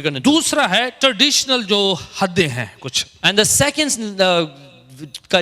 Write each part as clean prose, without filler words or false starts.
gonna do. दूसरा है traditional जो हदें हैं कुछ, And the second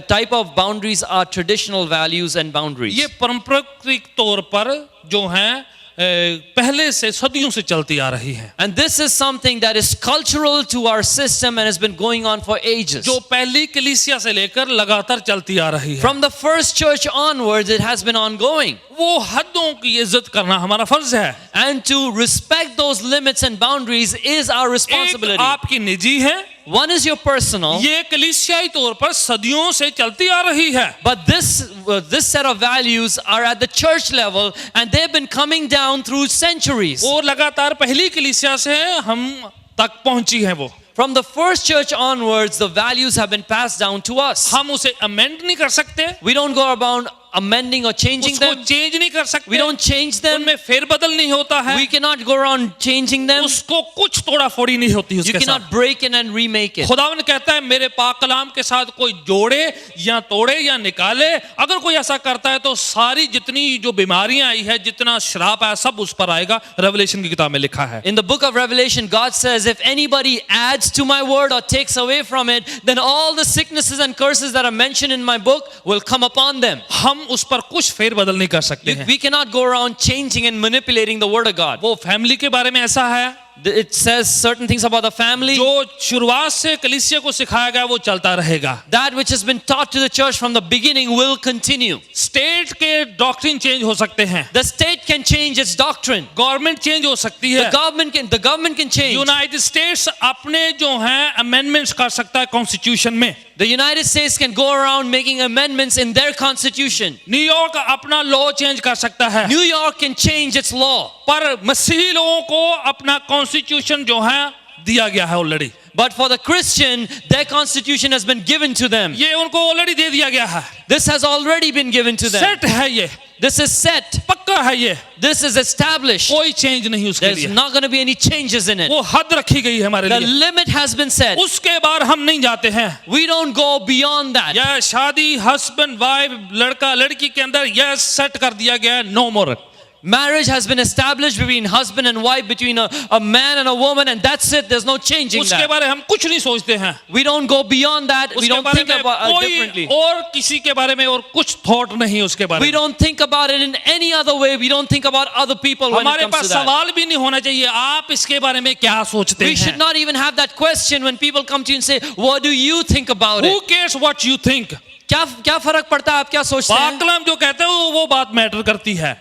type of boundaries are traditional values and boundaries. ये पारंपरिक तौर पर जो हैं पहले से सदियों से चलती आ रही है, And this is something that is cultural to our system and has been going on for ages. जो पहली कलीसिया से लेकर लगातार चलती आ रही है. From the first church onwards, it has been ongoing. वो हदों की इज्जत करना हमारा फर्ज है. And to respect those limits and boundaries is our एक responsibility. आपकी निजी है, One is your personal, ये कलीसियाई तौर पर सदियों से चलती आ रही है. but this set of values are at the church level and they've been coming down through centuries. और लगातार पहली कलीसिया से हम तक पहुंची है वो. From the first church onwards, the values have been passed down to us. हम उसे अमेंड नहीं कर सकते, We don't go about amending or changing उसको them. चेंज नहीं कर सकते, We don't change them. उनमें फेरबदल नहीं होता है, We cannot go around changing them. उसको कुछ तोड़ा फोड़ी नहीं होती You उसके साथ. cannot break in and remake it. खुदावन कहता है मेरे पाक कलाम के साथ कोई जोड़े या तोड़े या निकाले, अगर कोई ऐसा करता है तो सारी जितनी जो बीमारियां आई है, जितना श्राप है, सब उस पर आएगा. रेवलेशन की किताब में लिखा है. In the book of Revelation, God says, if anybody adds to my word or takes away from it, then all the sicknesses and curses that are mentioned in my book will come upon them. हम उस पर कुछ फेरबदल नहीं कर सकते हैं. We cannot go around changing and manipulating the word of God. वो फैमिली के बारे में ऐसा है, It says certain things about the family. जो शुरुआत से कलीसिया को सिखाया गया वो चलता रहेगा. That which has been taught to the church from the beginning will continue. State के डॉक्ट्रिन चेंज हो सकते हैं, The state can change its doctrine. Government change हो सकती है, The government can change. United states अपने जो हैं अमेंडमेंट्स कर सकता है कॉन्स्टिट्यूशन में. The United States can go around making amendments in their constitution. New York अपना लॉ चेंज कर सकता है, New York can change its law. पर मसीही लोगों को अपना कॉन्स्टिट्यूशन जो है दिया गया है already. But for the Christian, their constitution has been given to them. ये उनको ऑलरेडी दे दिया गया है. This has already been given to them. Set है ये, This is set. पक्का है ये, This is established. कोई चेंज नहीं उसके There's लिए. not going to be any changes in it. वो हद रखी गई है हमारे The लिए. limit has been set. उसके बाद हम नहीं जाते हैं. We don't go beyond that. यह शादी हस्बैंड वाइफ लड़का लड़की के अंदर यह सेट कर दिया गया है, no more. Marriage has been established between husband and wife, between a man and a woman, and that's it. There's no changing उसके that. बारे में हम कुछ नहीं सोचते हैं. We don't go beyond that. We उसके don't बारे think में about it कोई differently. और किसी के बारे में और कुछ थॉट नहीं उसके बारे We में. don't think about it in any other way. We don't think about other people when it हमारे comes पास to that. सवाल भी नहीं होना चाहिए, आप इसके बारे में क्या सोचते We should हैं. not even have that question when people come to you and say, "What do you think about Who it?" cares what you think? क्या फर्क पड़ता है आप क्या सोचते पाक हैं? कलाम जो कहते हैं वो बात मैटर करती है.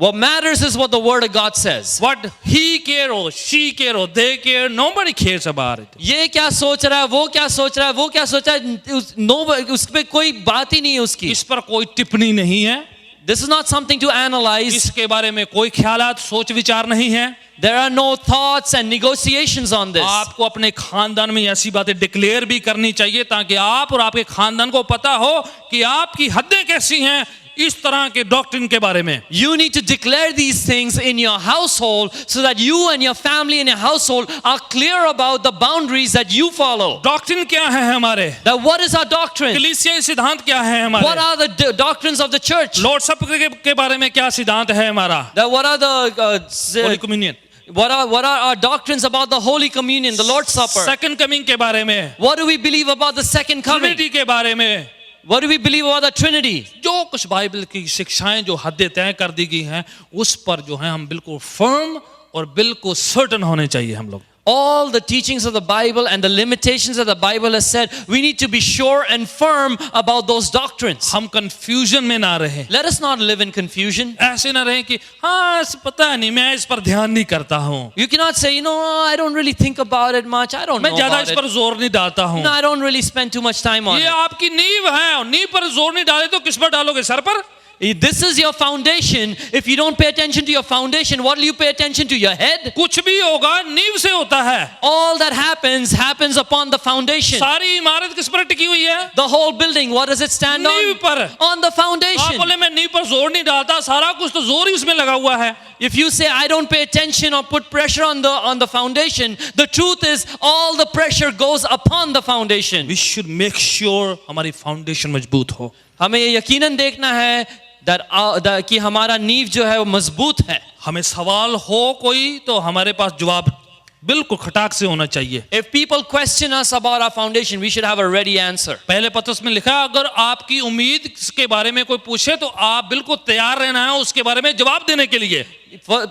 What matters is what the Word of God says. What he care or she care or they care, nobody cares about it. ये क्या सोच रहा है, वो क्या सोच रहा है, वो क्या सोच रहा है, उस पे कोई बात ही नहीं है उसकी. इस पर कोई टिप्पणी नहीं है. This is not something to analyze. इसके बारे में कोई ख्यालात सोच विचार नहीं है. There are no thoughts and negotiations on this. आपको अपने खानदान में ऐसी बातें डिक्लेयर भी करनी चाहिए ताकि आप और आपके खानदान को पता हो कि आपकी हदें कैसी हैं इस तरह के डॉक्ट्रिन के बारे में. You need to declare these things in your household so that you and your family and your household are clear about the boundaries that you follow. Doctrine क्या है हमारे? That what is our doctrine? कलीसियाई सिद्धांत क्या है What हमारे? are the doctrines of the church? Lord supper के बारे में क्या सिद्धांत है हमारा? That what are holy communion. what are our doctrines about the Holy Communion, the Lord's Supper? Second coming के बारे में, What do we believe about the second coming? Trinity के बारे में, What do we believe about the Trinity? जो कुछ Bible की शिक्षाएं जो हदें तय कर दी गई हैं उस पर जो है हम बिल्कुल फर्म और बिल्कुल सर्टन होने चाहिए हम लोग. All the teachings of the Bible and the limitations that the Bible has said, we need to be sure and firm about those doctrines. हम कंफ्यूजन में ना रहे. Let us not live in confusion. ऐसे ना रहे कि हाँ पता नहीं, मैं इस पर ध्यान नहीं करता हूँ, You cannot say, I don't really think about it much. I don't मैं know ज्यादा about इस it. पर जोर नहीं डालता हूँ. No, I don't really spend too much time on ये it. आपकी नींव है और नींव पर जोर नहीं डाले तो किस पर डालोगे? सर पर. This is your foundation. If you don't pay attention to your foundation, what will you pay attention to? Your head? कुछ भी होगा नींव से होता है. All that happens upon the foundation. सारी इमारत किस पर टिकी हुई है? The whole building, what does it stand नींव on? पर. On the आप foundation. बोले मैं नींव पर जोर नहीं डालता, सारा कुछ तो जोर ही उसमें लगा हुआ है. If you say I don't pay attention or put pressure on the foundation, the truth is all the pressure goes upon the foundation. We should make sure हमारी फाउंडेशन मजबूत हो. हमें ये यकीनन देखना है कि हमारा नींव जो है वो मजबूत है. हमें सवाल हो कोई तो हमारे पास जवाब बिल्कुल खटाक से होना चाहिए। If people question us about our foundation, we should have a ready answer. पहले पत्रस में लिखा, अगर आपकी उम्मीद के बारे में कोई पूछे तो आप बिल्कुल तैयार रहना है उसके बारे में जवाब देने के लिए।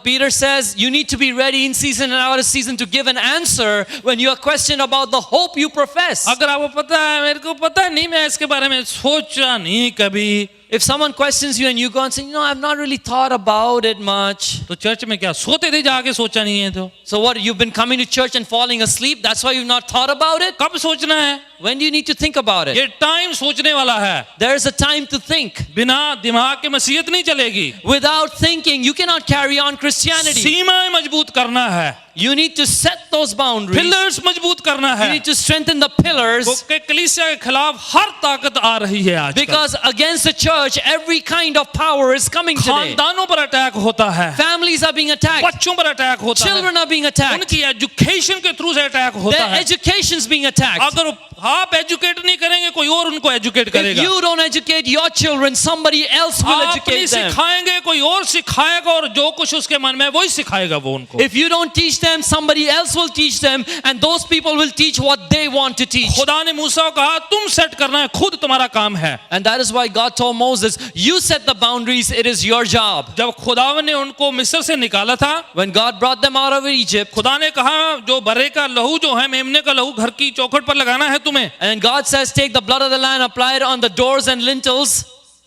Peter says you need to be ready in season and out of season to give an answer when you are questioned about the hope you profess. अगर आपको पता है, मेरे को पता नहीं, मैं इसके बारे में सोचा नहीं कभी, If someone questions you and you go and say, I've not really thought about it much. तो चर्च में क्या सोते थे जाके, सोचा नहीं है तो? So what, you've been coming to church and falling asleep? That's why you've not thought about it? कब सोचना है? When do you need to think about it? ये टाइम सोचने वाला है। There is a time to think. बिना दिमाग के मसीहत नहीं चलेगी। Without thinking, you cannot carry on Christianity. सीमाएं मजबूत करना है। You need to set those boundaries. Pillars मजबूत करना है। You need to strengthen the pillars. क्योंकि कलीसिया के खिलाफ हर ताकत आ रही है आज। Because against the church, every kind of power is coming today. खानदानों पर अटैक होता है। Families are being attacked. बच्चों पर अटैक होता है। Children are being attacked. उनकी एजुकेशन के थ्रू से अटैक होता Their है। education is being attacked. अगर आप एजुकेट नहीं करेंगे, कोई और उनको एजुकेट If करेगा। you don't educate your children, somebody else will आप नहीं educate them. सिखाएंगे, कोई और सिखाएगा, और जो कुछ उसके मन में है वही सिखाएगा वो उनको। If you don't teach them, somebody else will teach them, and those people will teach what they want to teach. खुदा ने मूसा को कहा, तुम सेट करना है, खुद तुम्हारा काम है। And that is why God told Moses, you set the boundaries, it is your job. जब खुदावन ने उनको मिस्र से निकाला था, When God brought them out of Egypt, खुदा ने कहा, जो बर्रे का लहू जो है, मेमने का लहू घर की चौखट पर लगाना है तुम्हें। and God says, take the blood of the lamb, apply it on the doors and lintels.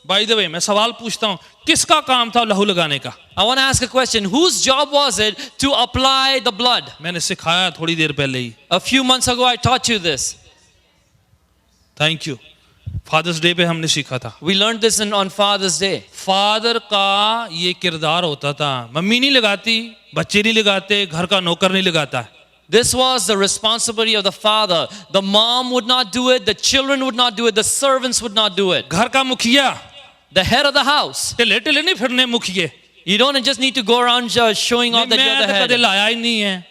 By the way, मैं सवाल पूछता हूँ, किसका काम था लहू लगाने का? I want to ask a question. Whose job was it to apply the blood? मैंने सिखाया थोड़ी देर पहले ही। A few months ago, I taught you this. Thank you. Father's day पे हमने सीखा था। We learned this on Father's Day. Father का ये किरदार होता था, मम्मी नहीं लगाती, बच्चे नहीं लगाते, घर का नौकर नहीं लगाता। This was the responsibility of the father. The mom would not do it, the children would not do it, the servants would not do it. घर का मुखिया, The head of the house. Till till नहीं फिरने मुखिए। You don't just need to go around showing off that मैं you're the तो कभी head. लाया ही नहीं है,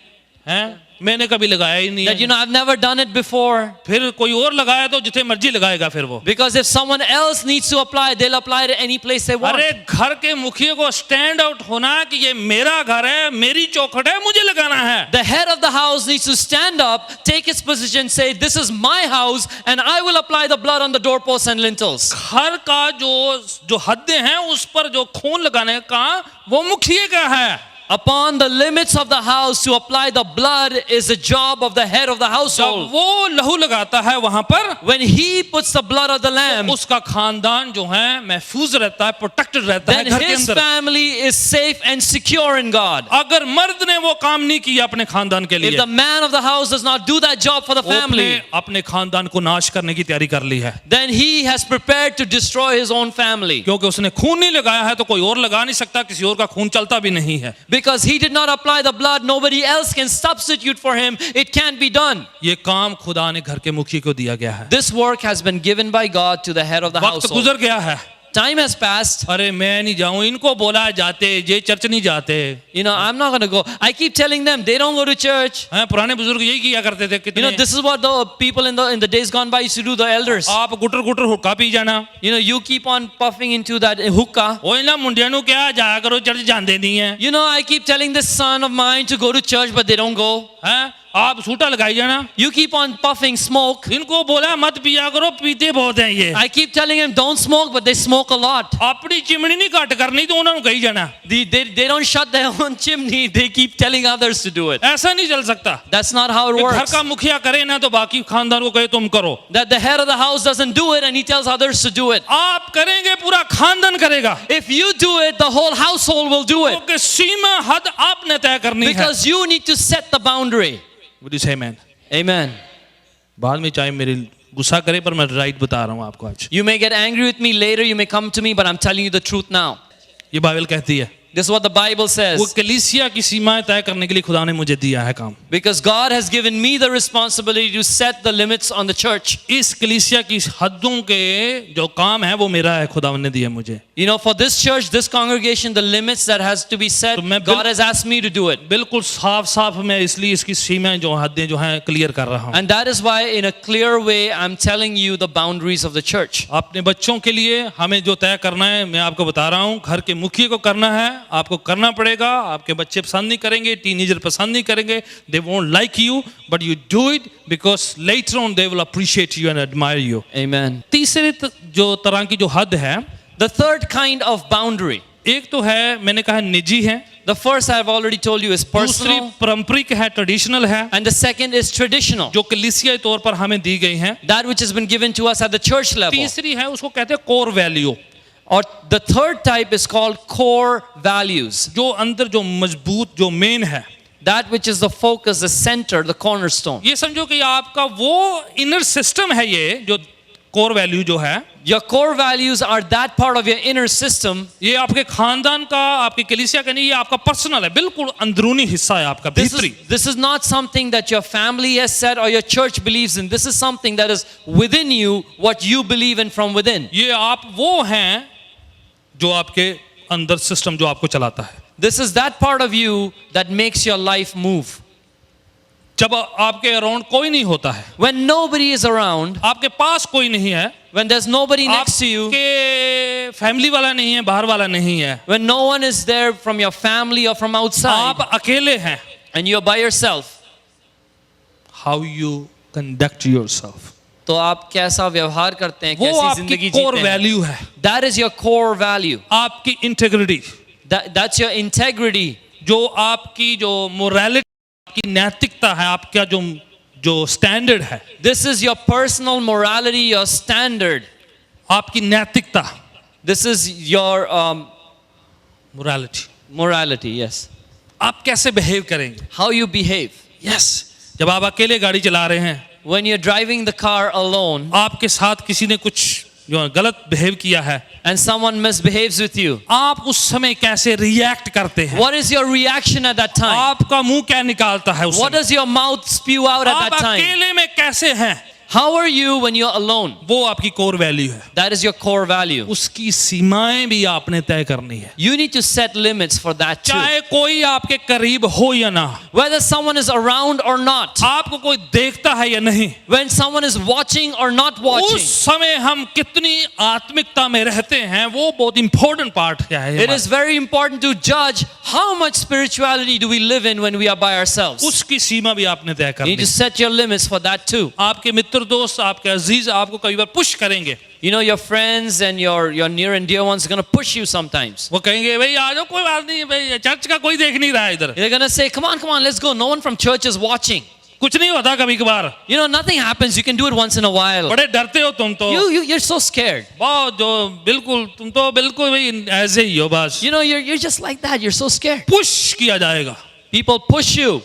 हैं? मैंने कभी लगाया ही नहीं That है। I've never done it before. फिर कोई और लगाया तो जितने मर्जी लगाएगा फिर वो। Because if someone else needs to apply, they'll apply it at any place they want. अरे घर के मुखिया को स्टैंड आउट होना कि ये मेरा घर है, मेरी चौखट है, मुझे लगाना है। The head of the house needs to stand up, take his position, say, this is my house, and I will apply the blood on the doorposts and lintels. घर का जो हदें हैं उस पर जो खून लगाने का वो मुखिया का है। Upon the limits of the house to apply the blood is the job of the head of the जब household. वो लहू लगाता है वहां पर, When he puts the blood of the lamb, उसका खानदान जो है महफूज रहता है, प्रोटेक्टेड रहता है then घर के his अंदर। family is safe and secure in God. अगर मर्द ने वो काम नहीं किया अपने खानदान के If लिए, the man of the house does not do that job for the वो family, अपने खानदान को नाश करने की तैयारी कर ली है। then he has prepared to destroy his own family. क्योंकि उसने खून नहीं लगाया है तो कोई और लगा नहीं सकता, किसी और का खून चलता भी नहीं है। Because he did not apply the blood, nobody else can substitute for him. It can't be done. ये काम खुदा ने घर के मुखिया को दिया गया है। This work has been given by God to the head of the वक्त household. गुजर गया है। Time has passed. अरे मैं नहीं जाऊं, इनको बोला जाते, ये चर्च नहीं जाते। I'm not going to go. I keep telling them they don't go to church. हैं, पुराने बुजुर्ग यही किया करते थे। कितने This is what the people in the days gone by used to do, the elders. आप गुटर गुटर हुक्का पी जाना। You keep on puffing into that hookah. ओए ना मुंडिया नु क्या जाया करो, चर्च जाते नहीं है। I keep telling this son of mine to go to church, but they don't go. हैं, आप सूटा लगाई जाना। You keep on puffing smoke. इनको बोला मत पिया करो, पीते बहुत हैं ये। I keep telling him don't smoke, but they smoke a lot. अपनी चिमनी नहीं घट करनी तो उन्होंने कही जाना। They don't shut their own chimney. They keep telling others to do it. ऐसा नहीं चल सकता। That's not how it घर works. का मुखिया करे ना तो बाकी खानदान को कहे तुम करो। That the head of the house doesn't do it and he tells others to do it. आप करेंगे पूरा खानदान करेगा। If you do it, the whole household will do it. क्योंकि सीमा हद आपने तय करनी है। Because you need to set the boundary. Would you say amen? Amen. बाद में चाहे मेरे गुस्सा करे पर मैं राइट बता रहा हूँ आपको आज। You may get angry with me later, you may come to me, but I'm telling you the truth now. ये बाइबल कहती है। This is what the Bible वो says. कलीसिया की सीमाएं तय करने के लिए खुदा ने मुझे दिया है काम। Because God has given me the responsibility to set the limits on the church. इस कलीसिया की हदों के जो काम है वो मेरा है, खुदा ने दिया मुझे। You know, for this church, this congregation, the limits that has to be set, तो मैं God has asked me to do it. बिल्कुल साफ साफ मैं इसलिए इसकी सीमाएं जो हदें जो हैं क्लियर कर रहा हूँ. And that is why in a clear way I'm telling you the boundaries of the church. अपने बच्चों के लिए हमें जो तय करना है मैं आपको बता रहा हूँ. घर के मुखिया को करना है, आपको करना पड़ेगा. आपके बच्चे पसंद नहीं करेंगे, टीनेजर पसंद नहीं करेंगे. They won't like you, but you do it because later on they will appreciate you and admire you. Amen. तीसरे जो तरह की जो हद है, The third kind of boundary. एक तो है मैंने कहा निजी है, The first I've already told you is दूसरी personal, पारंपरिक है, ट्रेडिशनल है, and the second is traditional. जो कलीसियाई तौर पर हमें दी गई हैं. That which has been given to us at the church level. तीसरी है उसको कहते हैं core value, Or the third type is called core values. जो अंदर जो मजबूत जो मेन है. That which is the focus, the center, the cornerstone. ये समझो कि आपका वो इनर सिस्टम है, ये जो कोर वैल्यू जो है, Your core values are that part of your inner system. ये आपके खानदान का, आपकी कलीसिया का नहीं, ये आपका पर्सनल है, बिल्कुल अंदरूनी हिस्सा है आपका भीतरी. This is not something that your family has said or your church believes in. This is something that is within you, what you believe in from within. ये आप वो हैं जो आपके अंदर सिस्टम जो आपको चलाता है. This is that part of you that makes your life move. जब आपके अराउंड कोई नहीं होता है, When nobody is around, आपके पास कोई नहीं है, when there's nobody next to you, आपके फैमिली वाला नहीं है, बाहर वाला नहीं है, when no one is there from your family or from outside, आप अकेले हैं, and you're by yourself, how you conduct yourself, तो आप कैसा व्यवहार करते हैं, वो कैसी आपकी जिंदगी कोर जीते हैं. वैल्यू है. That is your core value. आपकी इंटेग्रिटी, That's your integrity. जो आपकी जो मोरालिटी, आपकी नैतिकता है, आपका जो स्टैंडर्ड है, This is your personal morality, your standard. आपकी नैतिकता, This is your morality, morality, yes. आप कैसे बिहेव करेंगे. How you behave. यस, जब आप अकेले गाड़ी चला रहे हैं, When you're driving the car alone आपके साथ किसी ने कुछ जो गलत बिहेव किया है, and someone misbehaves with you, आप उस समय कैसे रिएक्ट करते हैं. what is your reaction at that time? आपका मुंह क्या निकालता है उस What समय. does your mouth spew out at आप that time? अकेले में कैसे हैं, How are you when you're alone? वो आपकी कोर वैल्यू है. That is your core value. उसकी सीमाएं भी आपने तय करनी है. You need to set limits for that too. चाहे कोई आपके करीब हो या ना, Whether someone is around or not, आपको कोई देखता है या नहीं, when someone is watching or not watching, उस समय हम कितनी आत्मिकता में रहते हैं, वो बहुत इंपॉर्टेंट पार्ट क्या है. it is very important to judge how much spirituality do we live in when we are by ourselves. उसकी सीमा भी आपने तय You करनी need to है. set your limits for that too. आपके मित्र दोस्त, आपके अजीज आपको कई बार पुश करेंगे. You know, your friends and your near and dear ones are going to push you sometimes. वो कहेंगे भाई आ जाओ, कोई बात नहीं, भाई चर्च का कोई देख नहीं रहा है इधर, They're going to say, come on, let's go. No one from church is watching. कुछ नहीं होता कभी कभार. You know, nothing happens. You can do it once in a while. बड़े डरते हो तुम तो. You're so scared. बहुत जो बिल्कुल तुम तो बिल्कुल भाई ऐसे ही हो बस. You know, you're just like that. You're so scared. Push किया जाएगा. People push you.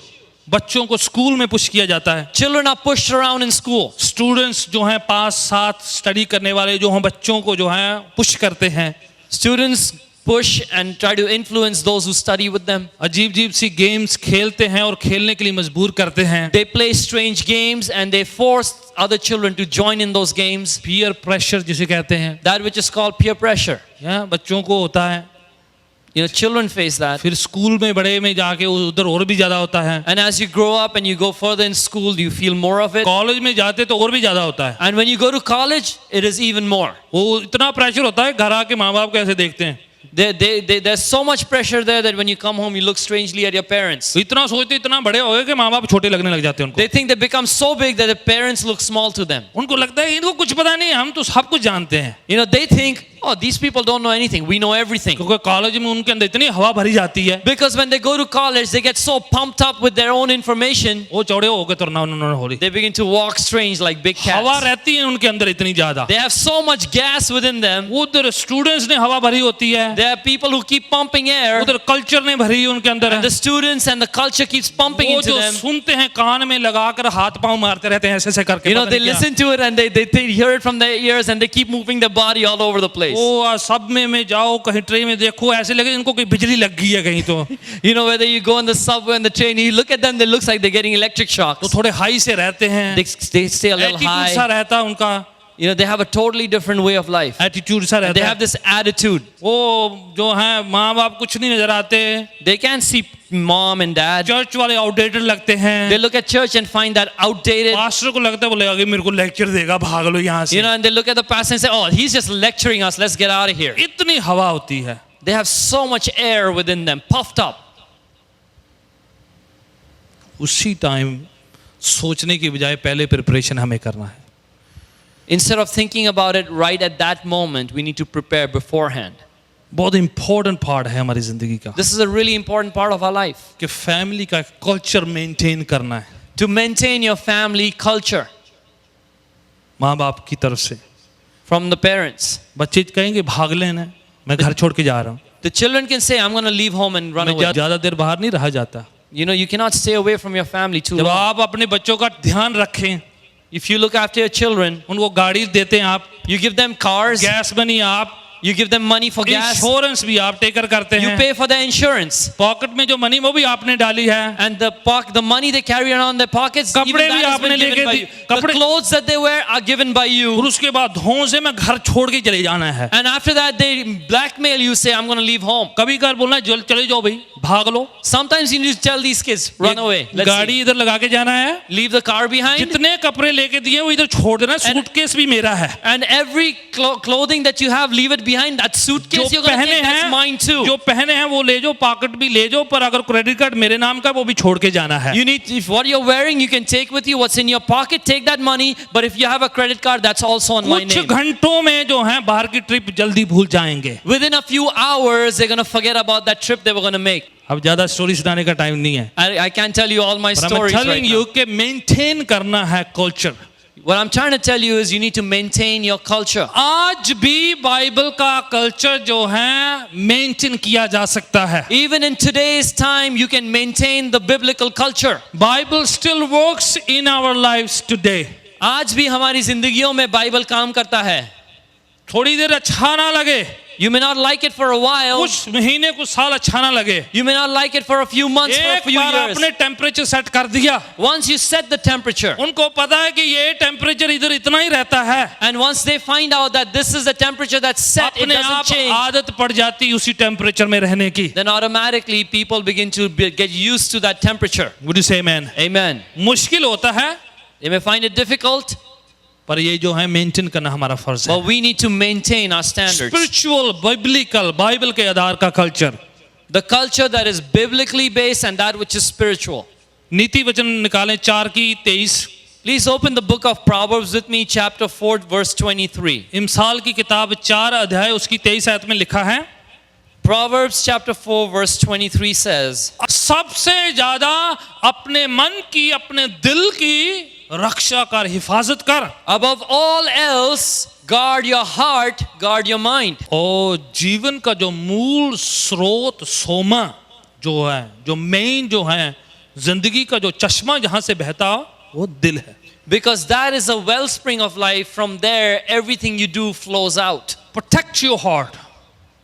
बच्चों को स्कूल में पुश किया जाता है. Children are pushed around in school. Students जो हैं 5-7 स्टडी करने वाले जो हैं बच्चों को जो हैं पुश करते हैं. Students push and try to influence those who study with them. अजीब अजीब सी गेम्स खेलते हैं और खेलने के लिए मजबूर करते हैं. They play strange games and they force other children to join in those games. Peer pressure जिसे कहते हैं, That which is called peer pressure. बच्चों को होता है. You know, children face that. फिर स्कूल में बड़े में जाके उधर और भी ज्यादा होता है. And as you grow up and you go further in school, you feel more of it. College में जाते तो और भी ज्यादा होता है. And when you go to college, it is even more. वो इतना प्रेशर होता है, घर आके माँ बाप कैसे देखते हैं. There's so much pressure there that when you come home, you look strangely at your parents. इतना सोचते इतना बड़े हो गए कि माँ बाप छोटे लगने लग जाते हैं उनको. They think they become so big that the parents look small to them. उनको लगता है इनको कुछ पता नहीं, हम तो सब कुछ जानते हैं. You know, they think, oh, these people don't know anything. We know everything. क्योंकि कॉलेज में उनके अंदर इतनी हवा भरी जाती है. Because when they go to college, they get so pumped up with their own information, वो चौड़े हो गए तो ना हो रही. they begin to walk strange like big हवा cats. रहती है उनके अंदर इतनी ज्यादा. They have so much gas within them. उधर स्टूडेंट्स ने हवा भरी होती है. There are people who keep pumping air, उधर कल्चर ने भरी उनके अंदर and है. the students and the culture keeps pumping वो into जो them. सुनते हैं कान में लगाकर हाथ पांव मारते रहते हैं ऐसे ऐसे करके. You know, पता they नहीं क्या. listen to it and they hear it from their ears and they keep moving their body all over the place. वो सब में जाओ, कहीं ट्रेन में देखो, ऐसे लगे इनको कोई बिजली लग गई है कहीं तो. You know, whether you go on the subway and the train, you look at them, they looks like they're getting electric तो shocks. थोड़े हाई से रहते हैं. They stay a little attitude सा high. रहता है उनका. You know, they have a totally different way of life. Attitude सा They रहता have है। this attitude. वो जो है माँ बाप कुछ नहीं नजर आते, They can't see mom and dad. Church वाले आउटडेटेड लगते They हैं, look at church and find that outdated. Pastor को लगता है बोले आगे मेरे को लेक्चर देगा, भाग लो यहाँ You से। know, and they look at the pastor and say, oh, he's just lecturing us. Let's get out of here. इतनी हवा होती है। They have so much air within them, puffed up. उसी टाइम सोचने की बजाय पहले प्रिपरेशन हमें करना है। Instead of thinking about it right at that moment, we need to prepare beforehand. बहुत इंपॉर्टेंट पार्ट है हमारी जिंदगी का This is a really important part of our life. कि फैमिली का कल्चर मेंटेन करना है To maintain your family culture माँ बाप की तरफ से। from the parents. बच्चे कहेंगे भाग लेना, मैं घर छोड़ के जा रहा हूँ, The children can say, I'm going to leave home and run मैं away. ज्यादा देर बाहर नहीं रहा जाता। You know, you cannot stay away from your family too जब long. आप अपने बच्चों का ध्यान रखें, If you look after your children, उनको गाड़ी देते हैं आप, you give them cars, gas बनी आप, you give them money for gas, insurance भी आप टेकर करते you हैं, pay for the insurance. Pocket में जो मनी वो भी आपने डाली है, And the money they carry around in their pockets, even कपड़े भी that has आपने been given लेके by दी- you. The कपड़े- clothes that they wear are given by और you. उसके बाद धों से मैं घर छोड़ के चले जाना है। And after that, they blackmail you, say, I'm going to leave home. कभी कभार बोलना है चले जाओ भाई, भाग लो, Sometimes you need to tell these kids, run away. Let's गाड़ी see. इधर लगा के जाना है, Leave the car behind. जितने कपड़े लेके दिए वो इधर छोड़ देना, सूटकेस भी मेरा है, And every clothing that you have, leave it behind. That suitcase जो you're going to पहने take, that's हैं mine too. जो पहने हैं वो ले जाओ, पॉकेट भी ले जाओ, पर अगर क्रेडिट कार्ड मेरे नाम का वो भी छोड़ के जाना है। You need, if what you're wearing, you can take with you. What's in your pocket, take that money. But if you have a credit card, that's also on my कुछ name. घंटों में जो है बाहर की ट्रिप जल्दी भूल जाएंगे। Within a few hours, they're going to forget about that trip they were going to make. अब ज्यादा स्टोरी सुनाने का टाइम नहीं है, I can't tell you all my पर I'm stories right telling now. you कि मेंटेन करना है culture. What I'm trying to tell you is you need to maintain your culture. आज भी बाइबल का कल्चर जो है मेंटेन किया जा सकता है। Even in today's time, you can maintain the biblical culture. Bible still works in our lives today. आज भी हमारी जिंदगियों में बाइबल काम करता है. थोड़ी देर अच्छा ना लगे, You may not like it for a while. कुछ महीने कुछ साल अच्छा ना लगे, You may not like it for a few months, for a एक few बार years. आपने टेम्परेचर सेट कर दिया, Once you set the temperature, उनको पता है कि ये टेम्परेचर इधर इतना ही रहता है, and once they find out that this is the temperature that's set, it अपने doesn't आप change, आदत पड़ जाती उसी टेम्परेचर में रहने की। then automatically people begin to get used to that temperature. Would you say amen? Amen. मुश्किल होता है, They may find it difficult, पर ये जो है मेंटेन करना हमारा फर्ज है। but we need to maintain our standards. Spiritual biblical Bible के आधार का culture, The culture that is biblically based and that which is spiritual. नीति वचन निकालें 4:23। Please open the book of Proverbs with me, chapter 4, verse 23. इमसाल की किताब 4 अध्याय उसकी 23 आयत में लिखा है, Proverbs chapter 4, verse 23 says, सबसे ज्यादा अपने मन की, अपने दिल की रक्षा कर, हिफाजत कर, above all else, guard your heart, guard your mind. और जीवन का जो मूल स्रोत सोमा जो है, जो मेन जो है, जिंदगी का जो चश्मा जहां से बहता वो दिल है। Because that is a wellspring of life. From there, everything you do flows out. Protect your heart.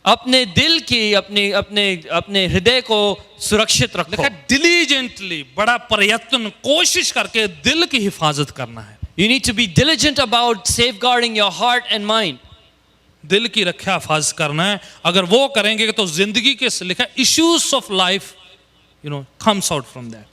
अपने दिल की, अपने हृदय को सुरक्षित रखो. देखा, डिलीजेंटली, बड़ा प्रयत्न, कोशिश करके दिल की हिफाजत करना है। You need to be diligent about safeguarding your heart and mind. दिल की रक्षा हिफाजत करना है। अगर वो करेंगे तो जिंदगी के लिखा issues of life comes out from that.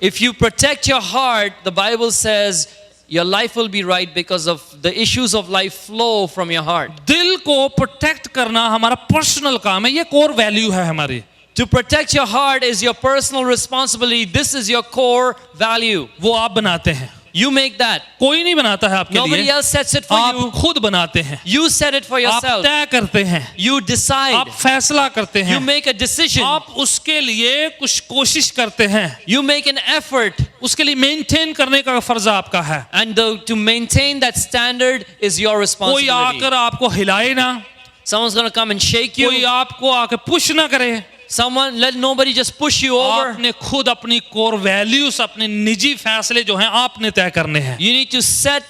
If you protect your heart, the Bible says your life will be right because of the issues of life flow from your heart. दिल को प्रोटेक्ट करना हमारा personal काम है, ये core value है हमारी। To protect your heart is your personal responsibility. This is your core value. वो आप बनाते हैं, You make that. कोई नहीं बनाता है आपके Nobody लिए, else sets it for आप you. खुद बनाते हैं, You set it for आप yourself. तय करते हैं, You decide. आप फैसला करते You हैं, make a decision. आप उसके लिए कुछ कोशिश करते हैं, You make an effort. उसके लिए मेंटेन करने का फर्ज आपका है। And to maintain that standard is your कोई responsibility. आकर आपको हिलाए ना, Someone's going to come and shake कोई you. आपको आके पुश ना करे, Let nobody just push you over. आपने खुद अपनी कोर वैल्यूज, अपने निजी फैसले जो हैं आपने तय करने हैं। You need to set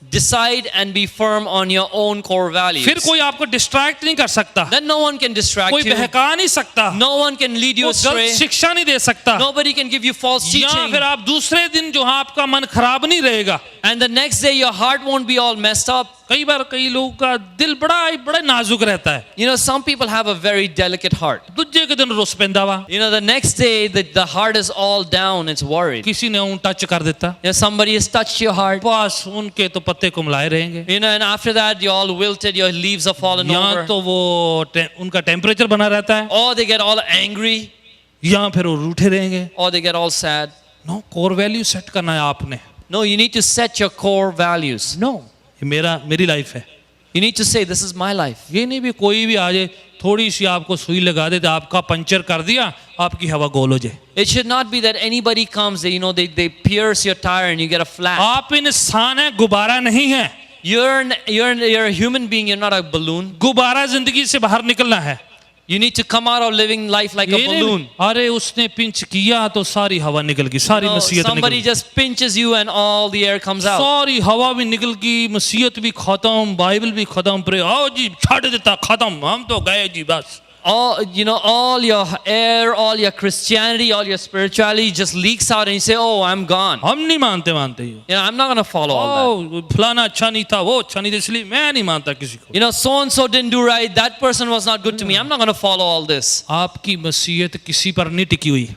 decide and be firm on your own core values. फिर कोई आपको डिस्ट्रैक्ट नहीं कर सकता, Then no one can distract कोई you. बहका नहीं सकता, No one can lead you वो astray. गलत शिक्षा नहीं दे सकता, Nobody can give you false या teaching. फिर आप दूसरे दिन जो है आपका मन खराब नहीं रहेगा। And the next day your heart won't be all messed up. कई बार कई लोगों का दिल बड़ा नाजुक रहता है, You know, some people have a very delicate heart. दूजे के दिन रुस पैंदा वा, You know, the next day the heart is all down, it's worried. किसी ने ऊं टच कर देता, You know, somebody has touched your heart. बस उनके तो पत्ते कुमलाए रहेंगे, You know, and after that you're all wilted, your leaves have fallen या over. तो वो उनका टेम्परेचर बना रहता है, Or they get all angry, या फिर वो रूठे रहेंगे। or they get all sad. No, core value set करना है आपने। No, you need to set your core values. No, ये मेरी लाइफ है। You need to say, this is my life. ये नहीं भी कोई भी आ जाए थोड़ी सी आपको सुई लगा दे तो आपका पंचर कर दिया, आपकी हवा गोल हो जाए। It should not be that anybody comes, they pierce your tire and you get a flat. आप इंसान हैं, गुब्बारा नहीं है। You're a human being, you're not a balloon. गुब्बारा जिंदगी से बाहर निकलना है। You need to come out of living life like a ये नहीं, balloon. अरे उसने पिंच किया तो सारी हवा निकल गई, सारी No, मसीहत निकल somebody गई, just pinches you and all the air comes out. सारी हवा भी निकल गई, मसीहत भी खत्म, बाइबल भी खत्म, प्रे आओ जी छाड़ देता, खत्म, हम तो गए जी बस। All your air, all your Christianity, all your spirituality just leaks out and you say, oh, I'm gone. हम नहीं मानते ये। You know, I'm not going to follow all that. ओ फलाना अच्छा नहीं था, वो अच्छा नहीं था, इसलिए मैं नहीं मानता किसी को। You know, so-and-so didn't do right. That person was not good to me. I'm not going to follow all this. आपकी मसीहत किसी पर नहीं टिकी हुई,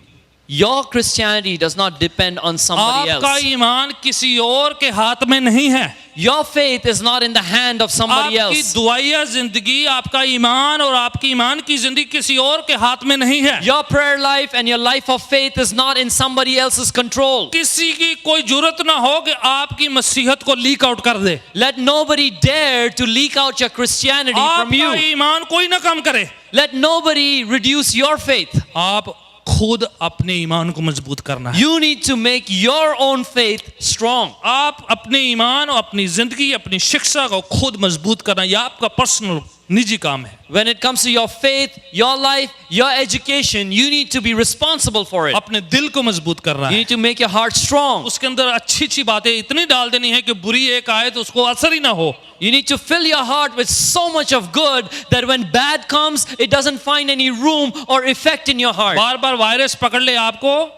Your Christianity does not depend on somebody आपका else. ईमान किसी और के हाथ में नहीं है, Your faith is not in the hand of somebody आपकी else. दुआया जिंदगी, आपका ईमान और आपकी ईमान की जिंदगी किसी और के हाथ में नहीं है। Your prayer life and your life of faith is not in somebody else's control. किसी की कोई जरूरत ना हो कि आपकी मसीहत को लीक आउट कर दे, Let nobody dare to leak out your Christianity from आपका you. ईमान कोई ना कम करे, Let nobody reduce your faith. आप खुद अपने ईमान को मजबूत करना है। You need to make your own faith strong. आप अपने ईमान और अपनी जिंदगी, अपनी शिक्षा को खुद मजबूत करना, यह आपका पर्सनल निजी काम है। When it comes to your faith, your life, your education, you need to be responsible for it. अपने दिल को मजबूत करना You है, need to make your heart strong. उसके अंदर अच्छी अच्छी बातें इतनी डाल देनी है कि बुरी एक आए तो उसको असर ही ना हो। You need to fill your heart with so much of good that when bad comes, it doesn't find any room or effect in your heart. Bar Barr virus पकड़ ले आपको,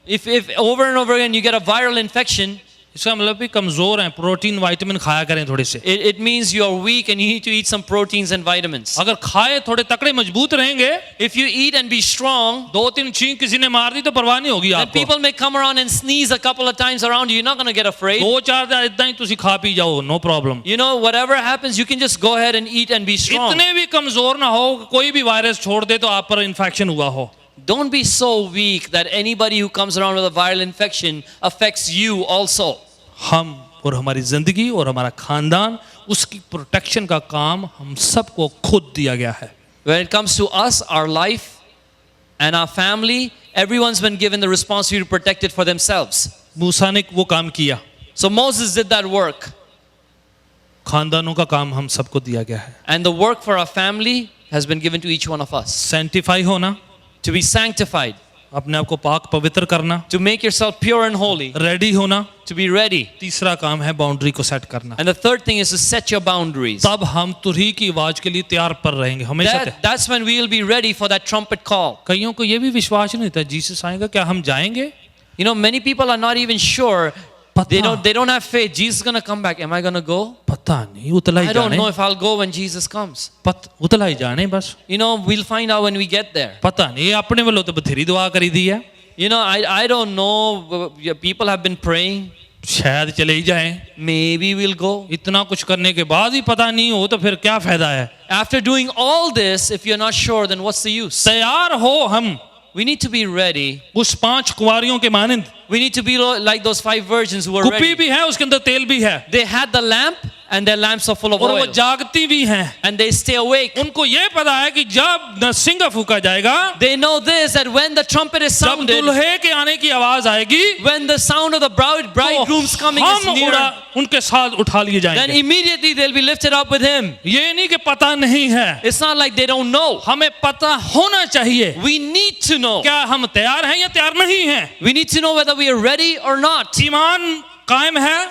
If over and over again you get a viral infection, इसका मतलब भी कमजोर हैं, protein vitamin खाया करें थोड़े से। it means you're weak and you need to eat some proteins and vitamins. अगर खाए थोड़े तकड़े मजबूत रहेंगे, If you eat and be strong, दो तीन छींक किसी ने मार दी तो परवाह नहीं होगी then आपको। people may come around and sneeze a couple of times around you. You're not going to get afraid. दो चार दिन इतना ही तुसी खा पी जाओ, no problem. You know, whatever happens, you can just go ahead and eat and be strong. इतने भी कमजोर ना हो कि कोई भी वायरस छोड़ दे तो आप पर इन्फेक्शन हुआ हो। Don't be so weak that anybody who comes around with a viral infection affects you also. हम और हमारी जिंदगी और हमारा खानदान, उसकी प्रोटेक्शन का काम हम सबको खुद दिया गया है। When it comes to us, our life, and our family, everyone's been given the responsibility to protect it for themselves. मूसा ने वो काम किया, So Moses did that work. खानदानों का काम हम सबको दिया गया है। And the work for our family has been given to each one of us. Sanctify होना, To be sanctified, अपने आप को पाक पवित्र करना, to make yourself pure and holy, ready होना। to be ready. तीसरा काम है बाउंड्री को सेट करना। And the third thing is to set your boundaries. तब हम तुरही की आवाज के लिए तैयार पर रहेंगे हमेशा। That's when we will be ready for that trumpet call. कईयों को ये भी विश्वास नहीं था जीसस आएगा, क्या हम जाएंगे? You know, many people are not even sure. They don't have faith. Jesus is going to come back. Am I going to go? पता नहीं, उतला I ही don't जाने, know if I'll go when Jesus comes. उतला ही जाने बस। You know, we'll find out when we get there. पता नहीं, अपने वालों तो बथेरी दुआ करी दी है, You know, I don't know. People have been praying. शायद चले ही जाएं। Maybe we'll go. इतना कुछ करने के बाद ही पता नहीं हो तो फिर क्या फायदा है? After doing all this, if you're not sure, then what's the use? तैयार हो हम We need to be ready. उस 5 कुंवारियों के मानंद। We need to be like those 5 virgins who were कुप्पी ready. भी है, उसके अंदर तेल भी है, They had the lamp and their lamps are full of और वो oil. जागती भी हैं। And they stay awake. उनको ये पता है कि जब नरसिंगा फूका जाएगा, They know this, that when the trumpet is जब sounded, दुल्हे के आने की आवाज आएगी, when the sound of the bridegroom's coming is हम near, उनके साथ उठा लिए then जाएंगे। immediately they'll be lifted up with him. ये नहीं कि पता नहीं है, It's not like they don't know. हमें पता होना चाहिए। We need to know. क्या हम तैयार हैं या तैयार नहीं हैं? We need to know whether we are ready or not. ईमान कायम है,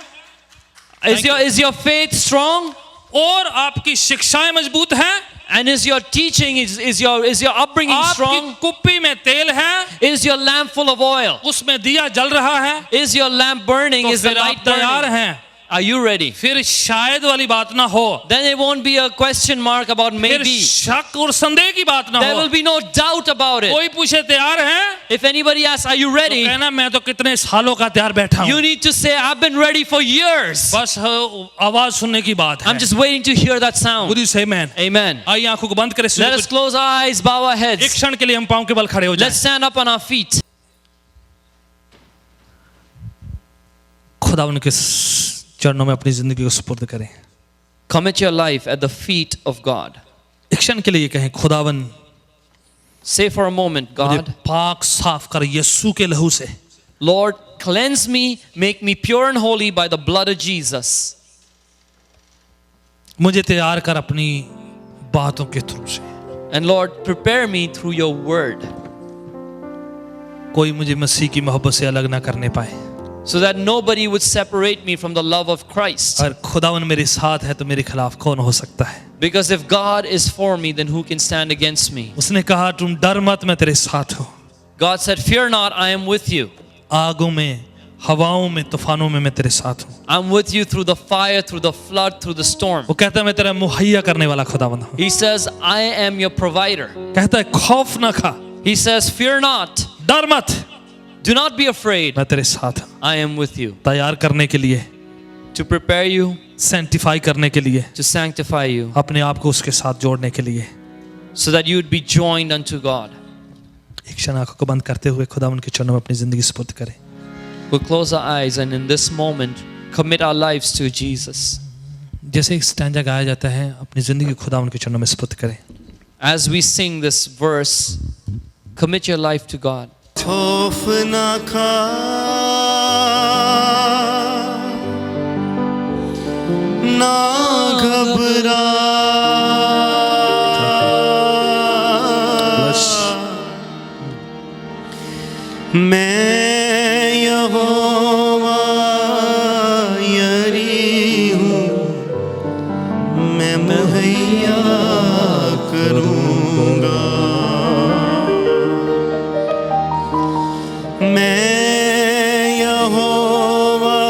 Is your faith strong? और आपकी शिक्षाएं मजबूत हैं? And is your teaching, is your upbringing आपकी strong? कुप्पी में तेल है? Is your lamp full of oil? उसमें दिया जल रहा है? Is your lamp burning? तो Is the फिर आप light तैयार burning? हैं? Are you ready? फिर शायद वाली बात ना हो, Then it won't be a question mark about फिर maybe. शक और संदेह की बात ना There हो। will be no doubt about it. कोई पूछे तैयार हैं? If anybody asks, are you तो ready? कहना मैं तो कितने सालों का तैयार बैठा You हूँ। need to say, I've been ready for years. बस आवाज सुनने की बात है। I'm just waiting to hear that sound. Would you say amen? Amen. आइए आंखों को बंद करें। Let us close our eyes, bow our एक heads. क्षण के लिए हम पांव के बल खड़े हो जाएं। Let's stand up on our feet. खुदा उनके चरणों में अपनी जिंदगी को सुपुर्द करें। Commit your life at the feet of God. एक क्षण के लिए कहें, खुदावन Say for a moment, मुझे God, पाक साफ कर यीशु के लहू से। Lord, cleanse me, make me pure and holy by the blood of Jesus. मुझे तैयार कर अपनी बातों के थ्रू से। And Lord, prepare me through your word कोई मुझे मसीह की मोहब्बत से अलग ना करने पाए। so that nobody would separate me from the love of Christ. अगर खुदावन मेरे साथ है तो मेरे खिलाफ कौन हो सकता है? Because if God is for me, then who can stand against me? उसने कहा तुम डर मत, मैं तेरे साथ हूँ। God said, fear not, I am with you. आगों में, हवाओं में, तूफानों में मैं तेरे साथ हूँ। I'm with you through the fire, through the flood, through the storm. वो कहता है मैं तेरा मुहैया करने वाला खुदावन हूँ। He says, I am your provider. कहता है खौफ ना खा, He says, fear not, डर मत, do not be afraid, मैं तेरे साथ हूँ। I am with you. तैयार करने के लिए, To prepare you, सैंटिफाई करने के लिए, to sanctify you, अपने आप को उसके साथ जोड़ने के लिए। so that you would be joined unto God. एक क्षण आंखों को बंद करते हुए खुदा उनके चरणों में अपनी जिंदगी सुपुर्द करें। We'll close our eyes and in this moment, commit our lives to Jesus. जैसे एक स्टैंजा गाया जाता है, अपनी जिंदगी खुदा उनके चरणों में सुपुर्द करें। As we sing this verse, commit your life to God. खौफ ना खा, ना घबरा, मैं यहोवा यरी हूँ, मैं मुहैया करूँगा। मैं यहोवा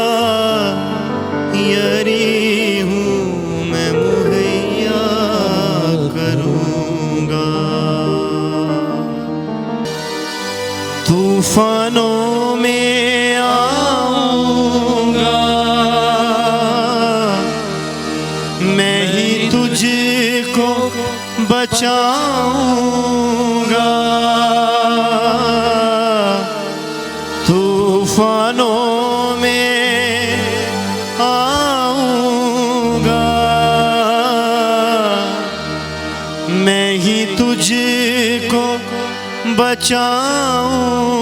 यरी हूँ, मैं मुहैया करूँगा। तूफानों में आऊँगा, मैं ही तुझको बचाऊँगा। तूफानों में आऊँगा, मैं ही तुझको बचाऊँगा।